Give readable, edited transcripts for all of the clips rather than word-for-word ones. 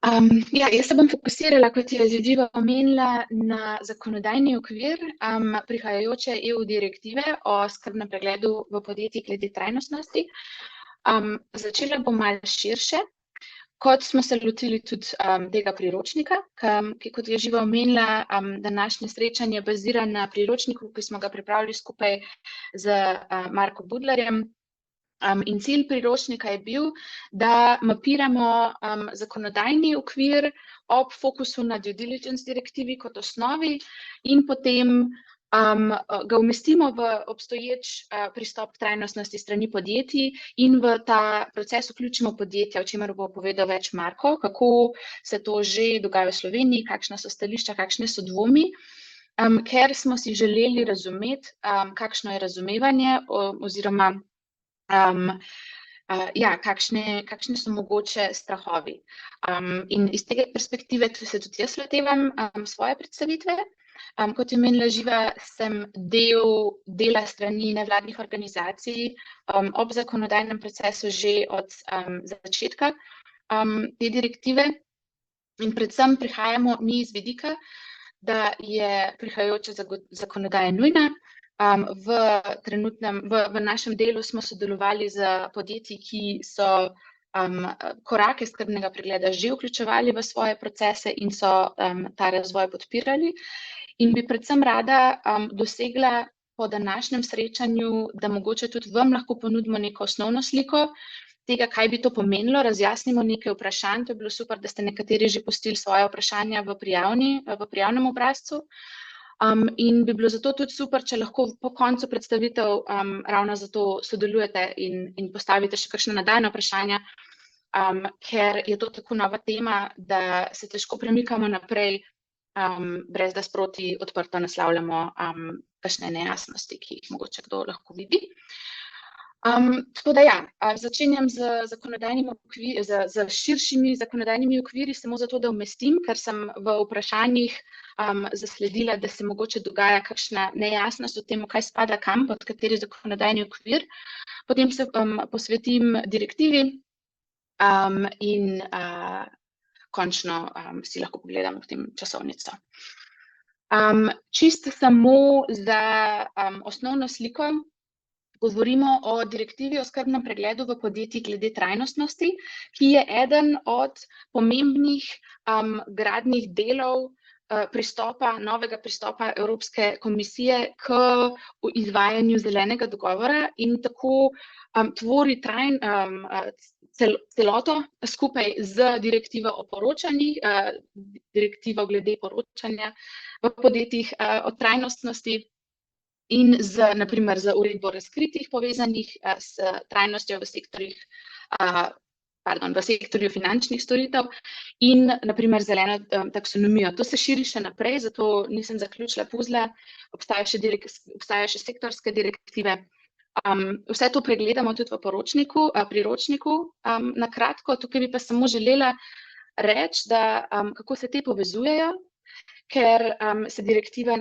Jaz se bom fokusirala, kot je že Živa omenila, na zakonodajni okvir prihajajoče EU direktive o skrbnem pregledu v podjetjih glede trajnostnosti. Začela bom malo širše, kot smo se lotili tudi tega priročnika, ki, kot je Živa omenila, današnje srečanje bazira na priročniku, ki smo ga pripravili skupaj z Marko Budlerjem. In cilj priročnika je bil, da mapiramo zakonodajni okvir ob fokusu na due diligence direktivi kot osnovi in potem ga umestimo v obstoječ pristop trajnostnosti strani podjetij in v ta proces vključimo podjetja, o čemer bo povedal več Marko, kako se to že dogaja v Sloveniji, kakšna so stališča, kakšne so dvomi, ker smo si želeli razumeti, kakšno je razumevanje oziroma kakšne so mogoče strahovi. In iz tega perspektive se tudi jaz lotevam svoje predstavitve. Kot je omenila Živa, sem del dela strani nevladnih organizacij ob zakonodajnem procesu že od začetka te direktive. In predvsem prihajamo mi iz vidika, da je prihajajoča zakonodaja nujna. V našem delu smo sodelovali z podjetji, ki so korake skrbnega pregleda že vključevali v svoje procese in so ta razvoj podpirali. In bi predvsem rada dosegla po današnjem srečanju, da mogoče tudi vam lahko ponudimo neko osnovno sliko tega, kaj bi to pomenilo, razjasnimo nekaj vprašanj. To je bilo super, da ste nekateri že pustili svoje vprašanja v prijavnem obrazcu. In bi bilo zato tudi super, če lahko po koncu predstavitev ravno zato sodelujete in postavite še kakšne nadaljnje vprašanja, ker je to tako nova tema, da se težko premikamo naprej, brez da sproti odprto naslavljamo kakšne nejasnosti, ki jih mogoče kdo lahko vidi. Tako da začenjam z širšimi zakonodajnimi okviri, samo zato, da umestim, ker sem v vprašanjih zasledila, da se mogoče dogaja kakšna nejasnost o tem, kaj spada kam, pod kateri zakonodajni okvir. Potem se posvetim direktivi in končno si lahko pogledamo potem časovnico. Čisto samo za osnovno sliko govorimo o direktivi o skrbnem pregledu v podjetjih glede trajnostnosti, ki je eden od pomembnih gradnih delov novega pristopa Evropske komisije k izvajanju zelenega dogovora in tako tvori celoto skupaj z direktivo o poročanjih, direktivo glede poročanja v podjetjih o trajnostnosti in naprimer z uredbo razkritih povezanih s trajnostjo v sektorju finančnih storitev in naprimer zeleno taksonomijo. To se širi še naprej, zato nisem zaključila puzla, obstajajo še sektorske direktive. Vse to pregledamo tudi v priročniku. Na kratko, tukaj bi pa samo želela reči, da kako se te povezujejo, ker se direktiva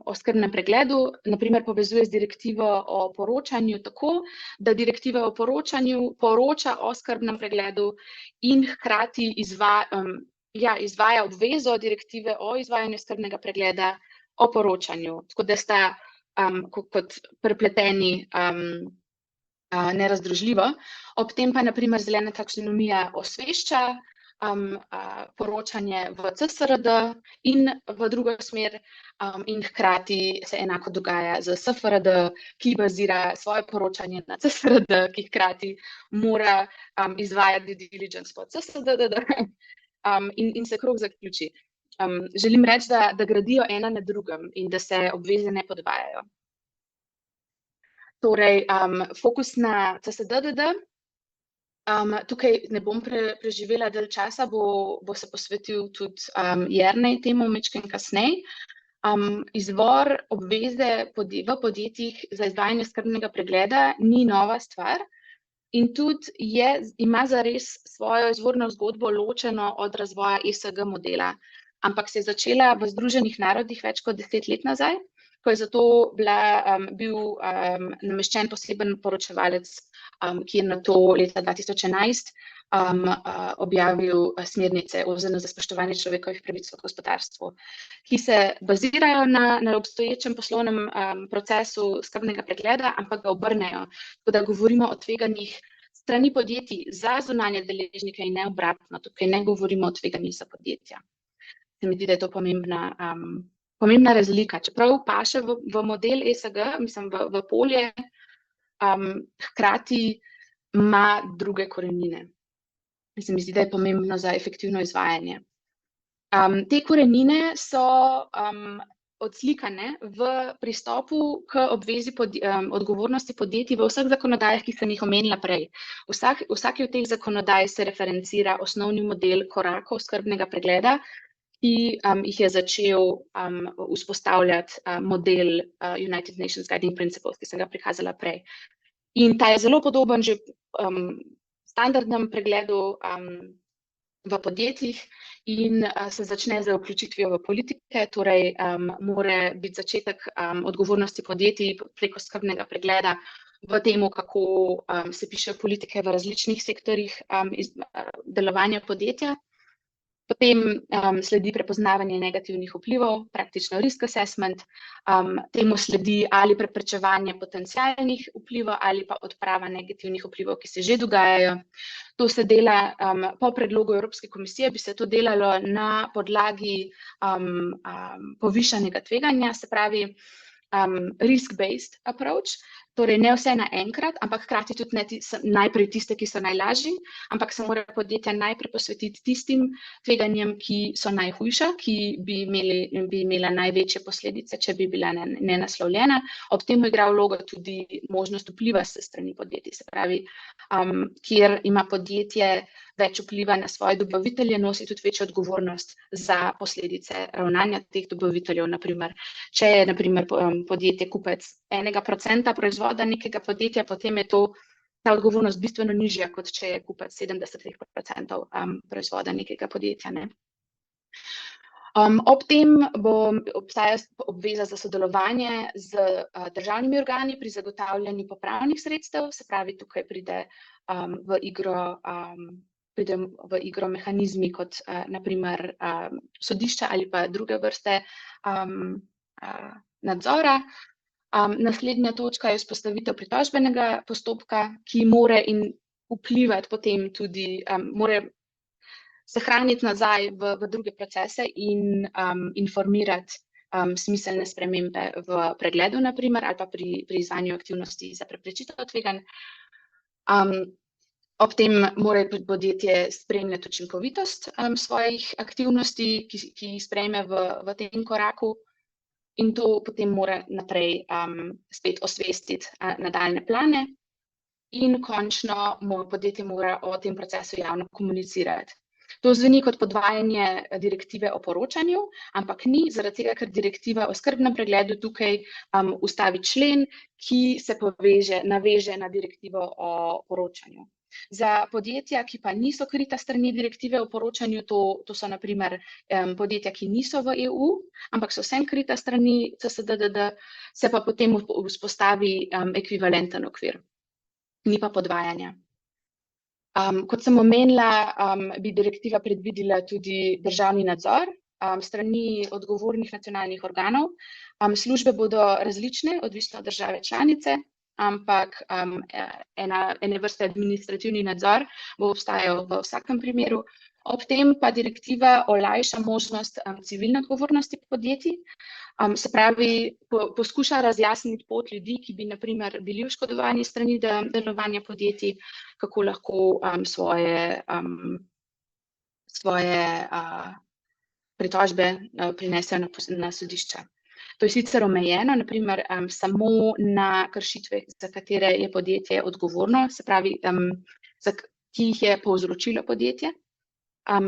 o skrbnem pregledu naprimer povezuje z direktivo o poročanju tako, da direktiva o poročanju poroča o skrbnem pregledu in hkrati izvaja obvezo direktive o izvajanju skrbnega pregleda o poročanju. Tako da sta kot prepleteni nerazdružljivo. Ob tem pa naprimer zelena taksonomija osvešča poročanje v CSRD in v drugo smer in hkrati se enako dogaja z SFRD, ki bazira svoje poročanje na CSRD, ki hkrati mora izvajati due diligence po CSRD in se krog zaključi. Želim reči, da gradijo ena na drugem in da se obveze ne podvajajo. Torej, fokus na CSDDD. Tukaj ne bom preživela del časa, bo se posvetil tudi Jernej temu majčkeno kasneje. Izvor obveze v podjetjih za izvajanje skrbnega pregleda ni nova stvar in tudi ima zares svojo izvorno zgodbo ločeno od razvoja ESG modela, ampak se je začela v Združenih narodih več kot 10 let nazaj, ko je zato bil nameščen poseben poročevalec ki je nato leta 2011 objavil smernice OZN za spoštovanje človekovih pravic v gospodarstvu, ki se bazirajo na obstoječem poslovnem procesu skrbnega pregleda, ampak ga obrnejo, tako da govorimo o tveganjih strani podjetij za zunanje deležnike in ne obratno. Tukaj ne govorimo o tveganjih za podjetja. Se mi zdi, da je to pomembna razlika. Čeprav paše v model ESG, mislim, v polje, hkrati ima druge korenine. Se mi zdi, da je pomembno za efektivno izvajanje. Te korenine so odslikane v pristopu k obvezi odgovornosti podjetij v vseh zakonodajah, ki sem jih omenila prej. Vsaki od teh zakonodaj se referencira osnovni model korakov skrbnega pregleda, ki jih je začel vzpostavljati model United Nations Guiding Principles, ki sem ga prikazala prej. In ta je zelo podoben že standardnem pregledu v podjetjih in se začne z vključitvijo v politike, torej mora biti začetek odgovornosti podjetij preko skrbnega pregleda v temu, kako se pišejo politike v različnih sektorjih delovanja podjetja. Potem sledi prepoznavanje negativnih vplivov, practical risk assessment, temu sledi ali preprečevanje potencialnih vplivov ali pa odprava negativnih vplivov, ki se že dogajajo. To se dela po predlogu Evropske komisije, bi se to delalo na podlagi povišanega tveganja, se pravi risk-based approach, torej ne vse naenkrat, ampak hkrati tudi ne najprej tiste, ki so najlažji, ampak se mora podjetja najprej posvetiti tistim tveganjem, ki so najhujša, ki bi imela največje posledice, če bi bila nenaslovljena. Ob tem igra vlogo tudi možnost vpliva se strani podjetij, se pravi, kjer ima podjetje več vpliva na svoje dobavitelje, nosi tudi večjo odgovornost za posledice ravnanja teh dobaviteljev. Naprimer, če je podjetje kupec 1% proizvoda nekega podjetja, potem je ta odgovornost bistveno nižja, kot če je kupec 70% proizvoda nekega podjetja. Ne? Ob tem obstaja obveza za sodelovanje z državnimi organi pri zagotavljanju popravnih sredstev, se pravi, tukaj pride v igro mehanizmi kot naprimer sodišča ali pa druge vrste nadzora. Naslednja točka je vzpostavitev pritožbenega postopka, ki mora vplivati potem tudi, mora se hraniti nazaj v druge procese in informirati smiselne spremembe v pregledu, naprimer, ali pa pri izvajanju aktivnosti za preprečitev tveganj. Ob tem mora podjetje spremljati učinkovitost svojih aktivnosti, ki jih sprejme v tem koraku, in to potem mora naprej spet osvestiti nadaljne plane in končno podjetje mora o tem procesu javno komunicirati. To zveni kot podvajanje direktive o poročanju, ampak ni, zaradi tega, ker direktiva o skrbnem pregledu tukaj ustavi člen, ki se naveže na direktivo o poročanju. Za podjetja, ki pa niso krita strani direktive o poročanju, to so naprimer podjetja, ki niso v EU, ampak so vsem krita strani CSDDD, se pa potem vzpostavi ekvivalenten okvir, ni pa podvajanja. Kot sem omenila, bi direktiva predvidela tudi državni nadzor strani odgovornih nacionalnih organov. Službe bodo različne, odvisno od države članice, ampak ene vrste administrativni nadzor bo obstajal v vsakem primeru. Ob tem pa direktiva olajša možnost civilne odgovornosti podjetij, se pravi, poskuša razjasniti pot ljudi, ki bi naprimer bili oškodovani strani delovanja podjetij, kako lahko svoje pritožbe prinesejo na sodišča. To je sicer omejeno, naprimer samo na kršitve, za katere je podjetje odgovorno, se pravi, ki jih je povzročilo podjetje.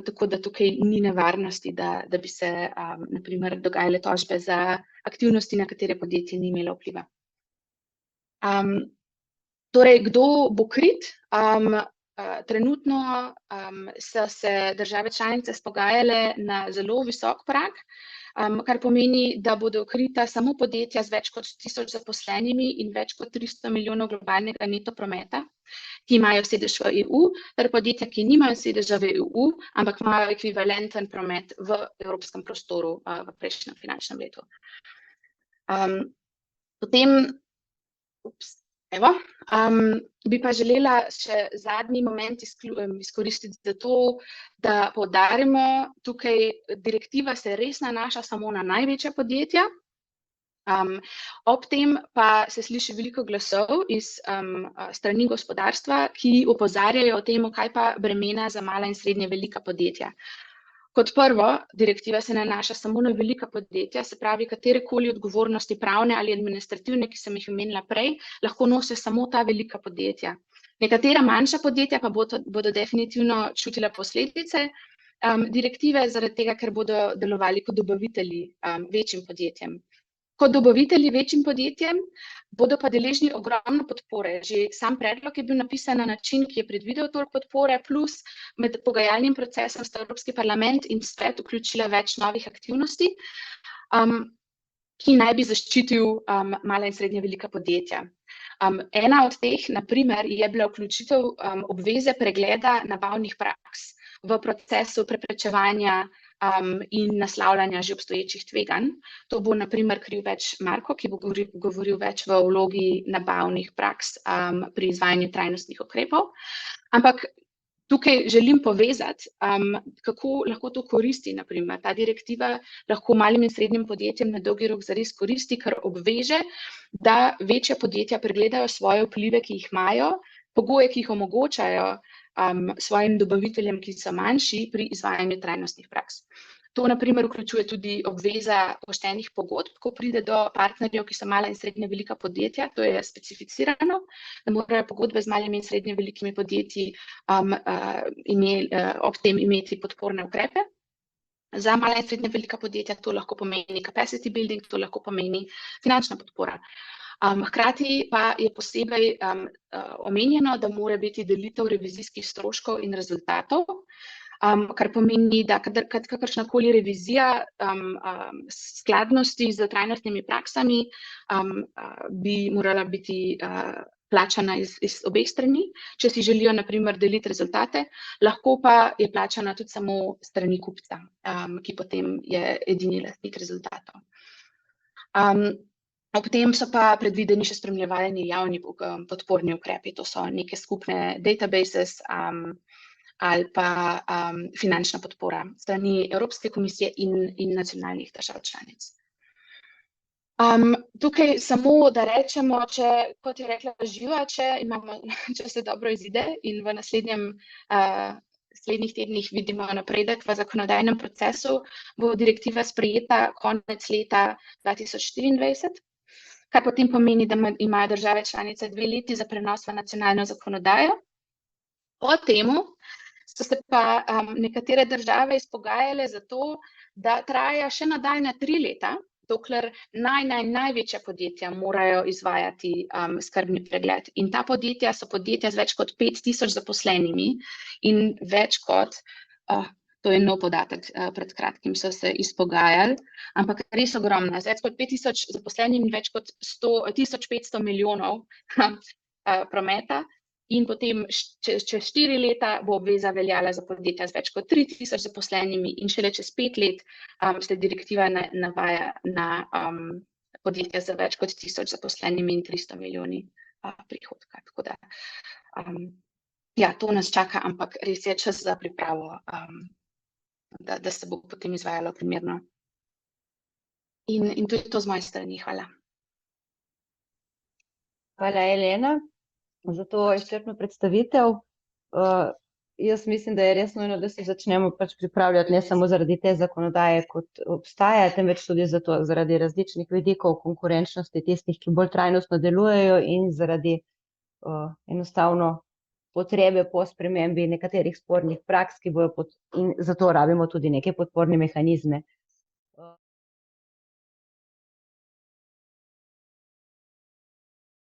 Tako da tukaj ni nevarnosti, da bi se naprimer dogajale tožbe za aktivnosti, na katere podjetje ni imelo vpliva. Torej, kdo bo krit? Trenutno so se države članice spogajale na zelo visok prag, kar pomeni, da bodo krita samo podjetja z več kot 1000 zaposlenimi in več kot 300 milijonov globalnega neto prometa, ki imajo sedež v EU, ter podjetja, ki nimajo sedeža v EU, ampak imajo ekvivalenten promet v evropskem prostoru v prejšnjem finančnem letu. Potem, bi pa želela še zadnji moment izkoristiti za to, da poudarimo, tukaj direktiva se res nanaša samo na največja podjetja. Ob tem pa se sliši veliko glasov iz strani gospodarstva, ki opozarjajo o tem, kaj pa bremena za mala in srednje velika podjetja. Kot prvo, direktiva se nanaša samo na velika podjetja, se pravi, katerekoli odgovornosti pravne ali administrativne, ki sem jih omenila prej, lahko nosijo samo ta velika podjetja. Nekatera manjša podjetja pa bodo definitivno čutila posledice direktive, zaradi tega, ker bodo delovali kot dobavitelji večjim podjetjem. Kot dobavitelji večjim podjetjem bodo pa deležni ogromno podpore. Že sam predlog je bil napisan na način, ki je predvidel toliko podpore, plus med pogajalnim procesom sta Evropski parlament in svet vključila več novih aktivnosti, ki naj bi zaščitil mala in srednje velika podjetja. Ena od teh, na primer, je bila vključitev obveze pregleda nabavnih praks v procesu preprečevanja in naslavljanja že obstoječih tveganj. To bo na primer kril več Marko, ki bo govoril več v vlogi nabavnih praks pri izvajanju trajnostnih ukrepov. Ampak tukaj želim povezati, kako lahko to koristi, na primer. Ta direktiva lahko malim in srednjim podjetjem na dolgi rok zares koristi, ker obveže, da večja podjetja pregledajo svoje vplive, ki jih imajo, pogoje, ki jih omogočajo svojim dobaviteljem, ki so manjši, pri izvajanju trajnostnih praks. To, na primer, vključuje tudi obveza poštenih pogodb, ko pride do partnerjev, ki so mala in srednje velika podjetja. To je specificirano, da morajo pogodbe z malimi in srednje velikimi podjetji ob tem imeti podporne ukrepe. Za mala in srednje velika podjetja to lahko pomeni capacity building, to lahko pomeni finančna podpora. Hkrati pa je posebej omenjeno, da mora biti delitev revizijskih stroškov in rezultatov, kar pomeni, da kakršnakoli revizija skladnosti z trajnostnimi praksami bi morala biti plačana iz obeh strani, če si želijo, na primer, deliti rezultate, lahko pa je plačana tudi samo strani kupca, ki potem je edini lastnik rezultatov. Ob tem so pa predvideni še spremljevalni javni podporni ukrepi, to so neke skupne databases ali pa finančna podpora strani Evropske komisije in nacionalnih držav članic. Tukaj samo, da rečemo, kot je rekla Živa, če se dobro izide in v naslednjih tednih vidimo napredek v zakonodajnem procesu, bo direktiva sprejeta konec leta 2024. Kar potem pomeni, da imajo države članice 2 leti za prenos v nacionalno zakonodajo. Po temu so se pa nekatere države izpogajale za to, da traja še nadaljnja 3 leta, dokler največja podjetja morajo izvajati skrbni pregled. In ta podjetja so podjetja z več kot 5000 zaposlenimi in več kot, to je nov podatek, pred kratkim so se izpogajali, ampak res ogromno, z več kot 5000 zaposlenimi in več kot 1500 milijonov prometa. In potem čez 4 leta bo obveza veljala za podjetja z več kot 3000 zaposlenimi in šele čez 5 let se direktiva navaja na podjetja z več kot 1000 zaposlenimi in 300 milijoni prihodka. Tako da, ja, to nas čaka, ampak res je čas za pripravo, da se bo potem izvajalo primerno. In tudi to z moje strani. Hvala. Hvala, Elena, za to izčrpno predstavitev. Jaz mislim, da je res nujno, da se začnemo pripravljati ne samo zaradi te zakonodaje, kot obstaja, temveč tudi zaradi različnih vidikov konkurenčnosti tistih, ki bolj trajnostno delujejo in zaradi enostavno potrebe po spremembi nekaterih spornih praks, in zato rabimo tudi neke podporne mehanizme,